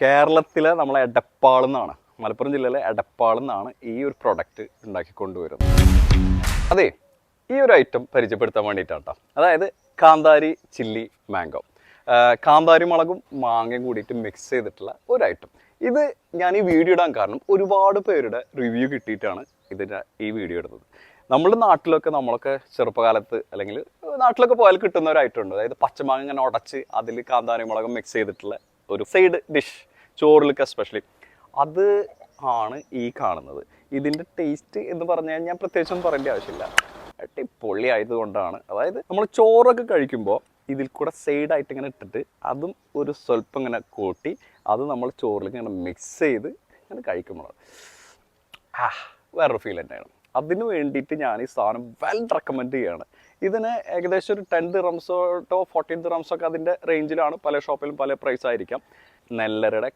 കേരളത്തിലെ നമ്മളെ എടപ്പാളിൽ നിന്നാണ്, മലപ്പുറം ജില്ലയിലെ എടപ്പാളിൽ നിന്നാണ് ഈ ഒരു പ്രൊഡക്റ്റ് ഉണ്ടാക്കിക്കൊണ്ടുവരുന്നത്. അതെ, ഈ ഒരു ഐറ്റം പരിചയപ്പെടുത്താൻ വേണ്ടിയിട്ടാണ് കേട്ടോ. അതായത് കാന്താരി ചില്ലി മാംഗോ, കാന്താരി മുളകും മാങ്ങയും കൂടിയിട്ട് മിക്സ് ചെയ്തിട്ടുള്ള ഒരു ഐറ്റം. ഇത് ഞാൻ ഈ വീഡിയോ ഇടാൻ കാരണം ഒരുപാട് പേരുടെ റിവ്യൂ കിട്ടിയിട്ടാണ് ഈ വീഡിയോ ഇടുന്നത്. നമ്മുടെ നാട്ടിലൊക്കെ നമ്മളൊക്കെ ചെറുപ്പകാലത്ത് അല്ലെങ്കിൽ നാട്ടിലൊക്കെ പോയാൽ കിട്ടുന്ന ഒരു ഐറ്റം ഉണ്ട്. അതായത് പച്ചമാങ്ങ ഇങ്ങനെ ഉടച്ച് അതിൽ കാന്താരി മുളകും മിക്സ് ചെയ്തിട്ടുള്ള ഒരു സൈഡ് ഡിഷ്, ചോറിലൊക്കെ എസ്പെഷ്യലി അത് ആണ് ഈ കാണുന്നത്. ഇതിൻ്റെ ടേസ്റ്റ് എന്ന് പറഞ്ഞു കഴിഞ്ഞാൽ പ്രത്യേകിച്ചൊന്നും പറയേണ്ട ആവശ്യമില്ല, അടിപൊളി ആയതുകൊണ്ടാണ്. അതായത് നമ്മൾ ചോറൊക്കെ കഴിക്കുമ്പോൾ ഇതിൽ കൂടെ സൈഡായിട്ട് ഇങ്ങനെ ഇട്ടിട്ട് അതും ഒരു സ്വല്പം ഇങ്ങനെ കൂട്ടി അത് നമ്മൾ ചോറിലേക്ക് ഇങ്ങനെ മിക്സ് ചെയ്ത് ഇങ്ങനെ കഴിക്കുമ്പോൾ വേറൊരു ഫീൽ തന്നെയാണ്. അതിന് വേണ്ടിയിട്ട് ഞാൻ ഈ സാധനം വെൽ റെക്കമെൻഡ് ചെയ്യുകയാണ്. ഇതിന് ഏകദേശം ഒരു 10 ദിർഹംസോ 14 ദിർഹംസോ ഒക്കെ അതിൻ്റെ റേഞ്ചിലാണ്. പല ഷോപ്പിലും പല പ്രൈസ് ആയിരിക്കാം. നെല്ലറയുടെ